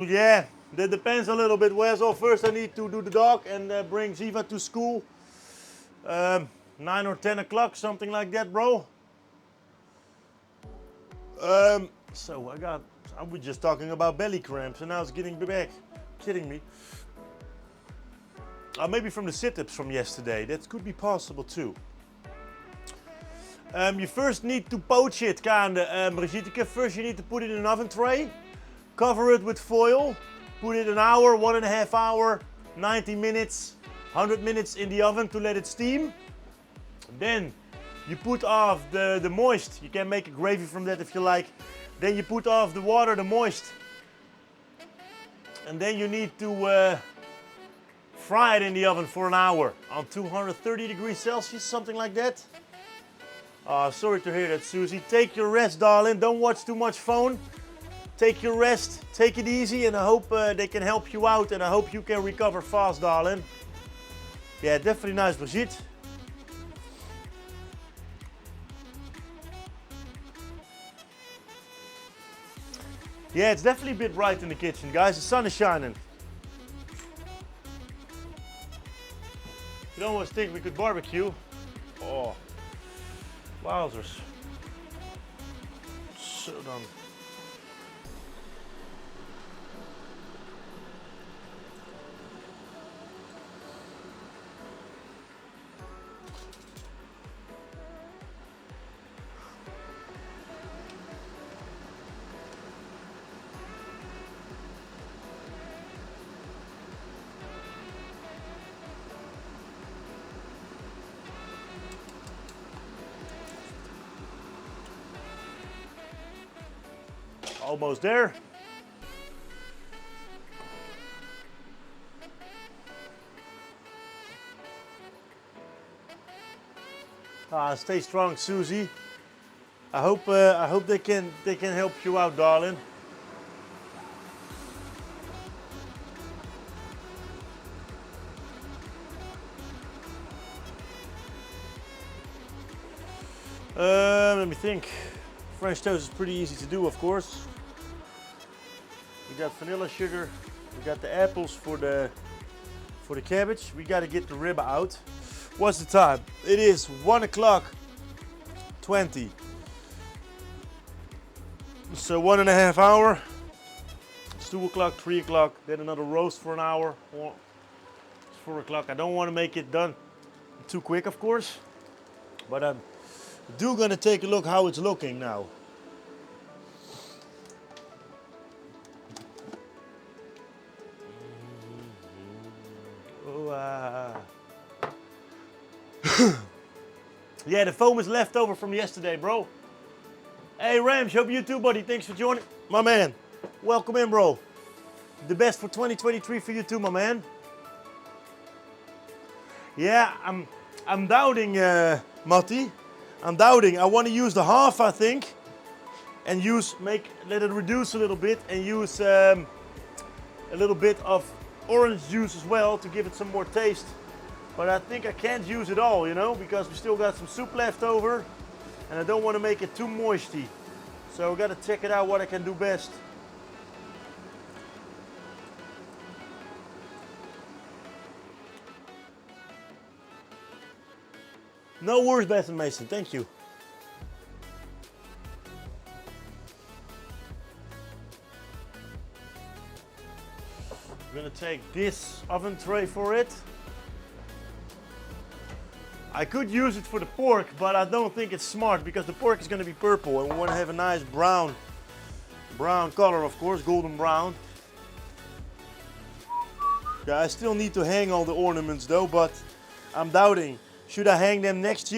Yeah, that depends a little bit, Wes. So first I need to do the dog and bring Ziva to school. 9 or 10 o'clock, something like that, bro. So I was just talking about belly cramps and now it's getting back. Kidding me. Maybe from the sit-ups from yesterday. That could be possible too. You first need to poach it, kinda, Brigitte. First you need to put it in an oven tray. Cover it with foil, put it an hour, 1.5 hours, 90 minutes, 100 minutes in the oven to let it steam. Then you put off the moist. You can make a gravy from that if you like. Then you put off the water, the moist. And then you need to fry it in the oven for an hour on 230 degrees Celsius, something like that. Sorry to hear that, Susie. Take your rest, darling. Don't watch too much phone. Take your rest, take it easy, and I hope they can help you out, and I hope you can recover fast, darling. Yeah, definitely nice, Brigitte. Yeah, it's definitely a bit bright in the kitchen, guys. The sun is shining. You almost think we could barbecue. Oh, wowzers. So done. Almost there. Stay strong, Susie. I hope they can help you out, darling. Let me think. French toast is pretty easy to do, of course. We got vanilla sugar. We got the apples for the cabbage. We got to get the rib out. What's the time? It is 1 o'clock 20. So 1.5 hours. It's 2 o'clock, 3 o'clock. Then another roast for an hour. It's 4 o'clock. I don't want to make it done too quick, of course. But I'm gonna take a look how it's looking now. Yeah, the foam is left over from yesterday, bro. Hey, Rams, hope you too, buddy. Thanks for joining. My man, welcome in, bro. The best for 2023 for you too, my man. Yeah, I'm doubting, Matti. I'm doubting. I want to use the half, I think, and let it reduce a little bit and use a little bit of orange juice as well to give it some more taste. But I think I can't use it all, you know, because we still got some soup left over and I don't want to make it too moisty. So I got to check it out what I can do best. No worries, Beth and Mason. Thank you. I'm gonna take this oven tray for it. I could use it for the pork, but I don't think it's smart because the pork is gonna be purple and we wanna have a nice brown color, of course, golden brown. Yeah, I still need to hang all the ornaments though, but I'm doubting. Should I hang them next year?